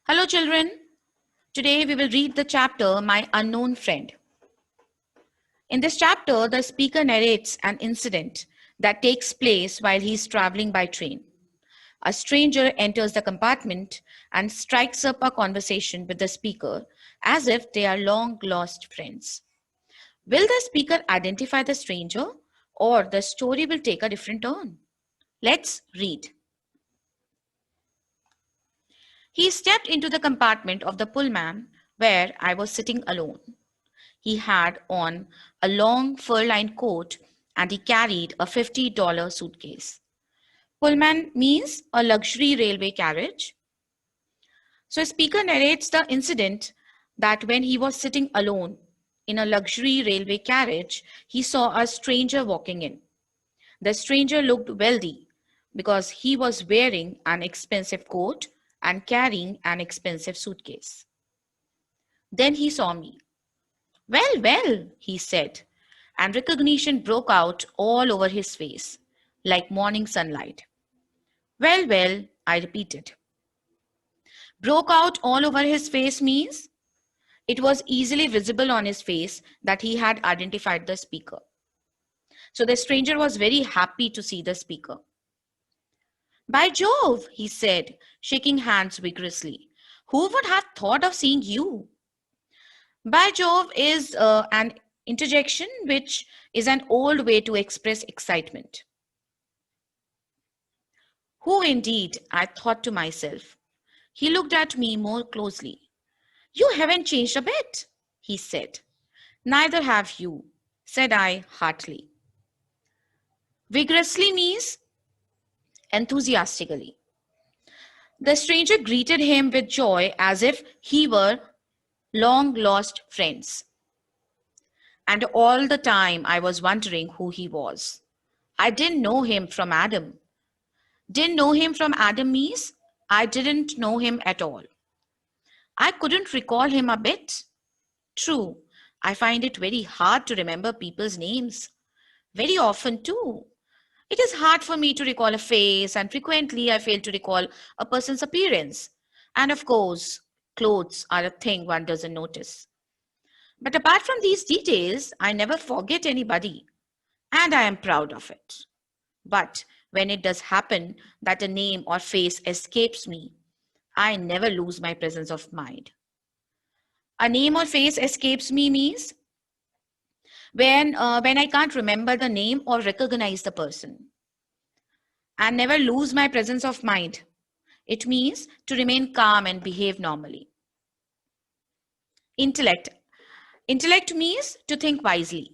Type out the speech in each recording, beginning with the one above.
Hello, children. Today we will read the chapter My Unknown Friend. In this chapter, the speaker narrates an incident that takes place while he is traveling by train. A stranger enters the compartment and strikes up a conversation with the speaker as if they are long lost friends. Will the speaker identify the stranger or the story will take a different turn? Let's read. He stepped into the compartment of the pullman where I was sitting alone. He had on a long fur-lined coat and he carried a $50 suitcase. Pullman means a luxury railway carriage. So, a speaker narrates the incident that when he was sitting alone in a luxury railway carriage, he saw a stranger walking in. The stranger looked wealthy because he was wearing an expensive coat and carrying an expensive suitcase. Then he saw me. Well, well, he said, and recognition broke out all over his face, like morning sunlight. Well, well, I repeated. Broke out all over his face means it was easily visible on his face that he had identified the speaker. So the stranger was very happy to see the speaker. By Jove, he said, shaking hands vigorously. Who would have thought of seeing you? By Jove is an interjection which is an old way to express excitement. Who indeed, I thought to myself. He looked at me more closely. You haven't changed a bit, he said. Neither have you, said I heartily. Vigorously means enthusiastically. The stranger greeted him with joy as if he were long lost friends. And all the time I was wondering who he was. I didn't know him from Adam. Didn't know him from Adam means I didn't know him at all. I couldn't recall him a bit. True, I find it very hard to remember people's names. Very often, too. It is hard for me to recall a face, and frequently I fail to recall a person's appearance. And of course, clothes are a thing one doesn't notice. But apart from these details, I never forget anybody, and I am proud of it. But when it does happen that a name or face escapes me, I never lose my presence of mind. A name or face escapes me means when I can't remember the name or recognize the person. And never lose my presence of mind. It means to remain calm and behave normally. Intellect. Intellect means to think wisely.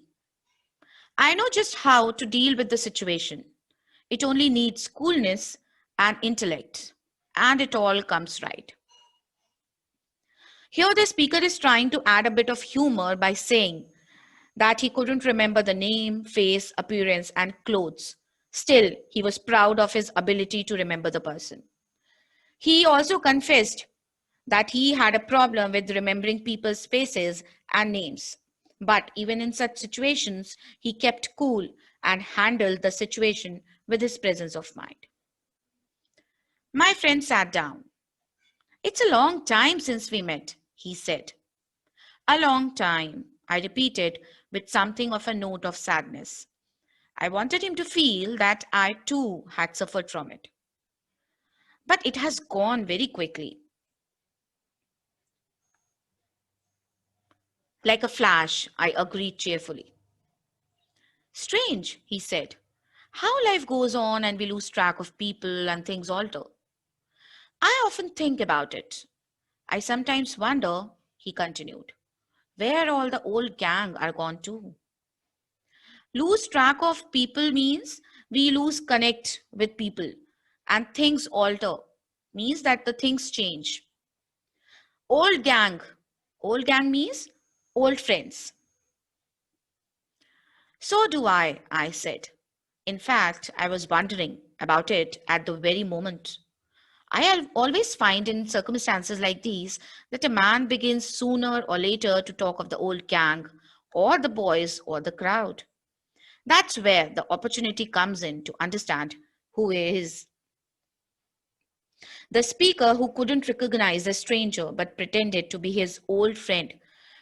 I know just how to deal with the situation. It only needs coolness and intellect, and it all comes right. Here, the speaker is trying to add a bit of humor by saying that he couldn't remember the name, face, appearance, and clothes. Still, he was proud of his ability to remember the person. He also confessed that he had a problem with remembering people's faces and names. But even in such situations, he kept cool and handled the situation with his presence of mind. My friend sat down. It's a long time since we met, he said. A long time, I repeated with something of a note of sadness. I wanted him to feel that I too had suffered from it. But it has gone very quickly. Like a flash, I agreed cheerfully. Strange, he said. How life goes on and we lose track of people and things alter. I often think about it. I sometimes wonder, he continued, where all the old gang are gone to. Lose track of people means we lose connect with people and things alter means that the things change. Old gang. Old gang means old friends. So do I said. In fact, I was wondering about it at the very moment. Always find in circumstances like these that a man begins sooner or later to talk of the old gang or the boys or the crowd. That's where the opportunity comes in to understand who he is. The speaker, who couldn't recognize the stranger but pretended to be his old friend,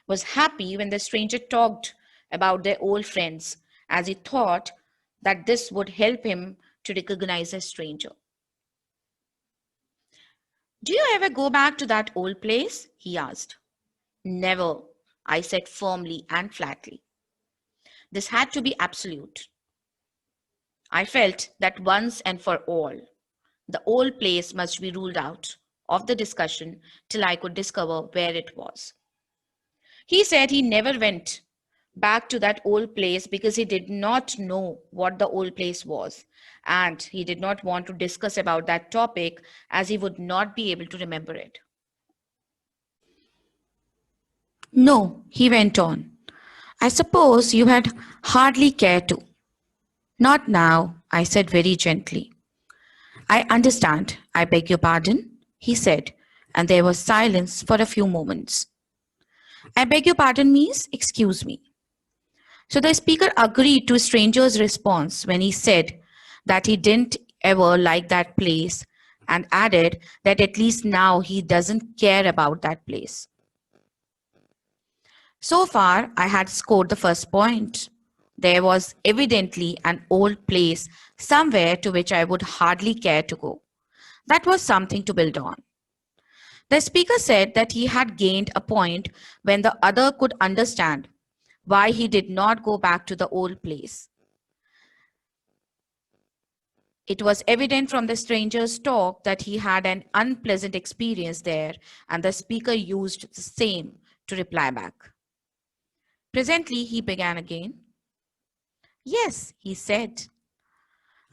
was happy when the stranger talked about their old friends, as he thought that this would help him to recognize a stranger. Do you ever go back to that old place? He asked. Never, I said firmly and flatly. This had to be absolute. I felt that once and for all, the old place must be ruled out of the discussion till I could discover where it was. He said he never went back to that old place because he did not know what the old place was, and he did not want to discuss about that topic as he would not be able to remember it. No, he went on. I suppose you had hardly cared to. Not now, I said very gently. I understand. I beg your pardon, he said, and there was silence for a few moments. I beg your pardon means excuse me. So the speaker agreed to a stranger's response when he said that he didn't ever like that place and added that at least now he doesn't care about that place. So far, I had scored the first point. There was evidently an old place somewhere to which I would hardly care to go. That was something to build on. The speaker said that he had gained a point when the other could understand why he did not go back to the old place. It was evident from the stranger's talk that he had an unpleasant experience there, and the speaker used the same to reply back. Presently, he began again. Yes, he said.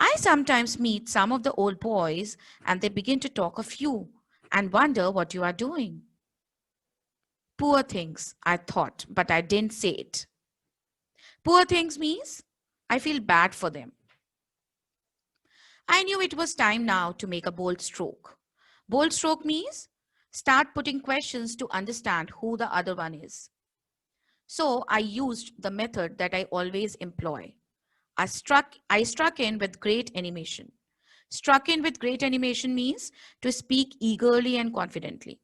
I sometimes meet some of the old boys and they begin to talk of you and wonder what you are doing. Poor things, I thought, but I didn't say it. Poor things means I feel bad for them. I knew it was time now to make a bold stroke. Bold stroke means start putting questions to understand who the other one is. So I used the method that I always employ. I struck in with great animation. Struck in with great animation means to speak eagerly and confidently.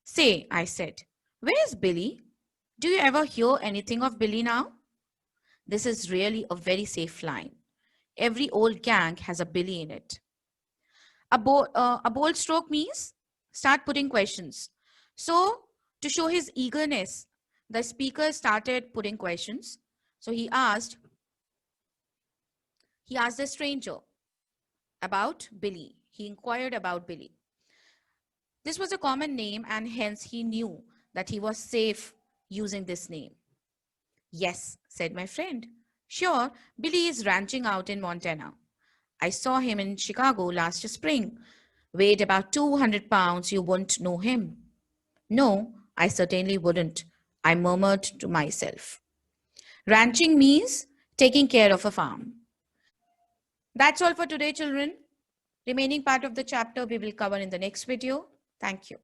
Say, I said, where is Billy? Do you ever hear anything of Billy now? This is really a very safe line. Every old gang has a Billy in it. A bold stroke means start putting questions. So, to show his eagerness, the speaker started putting questions. So he asked the stranger about Billy. He inquired about Billy. This was a common name, and hence he knew that he was safe using this name. Yes, said my friend. Sure, Billy is ranching out in Montana. I saw him in Chicago last spring. Weighed about 200 pounds. You wouldn't know him. No, I certainly wouldn't, I murmured to myself. Ranching means taking care of a farm. That's all for today, children. Remaining part of the chapter we will cover in the next video. Thank you.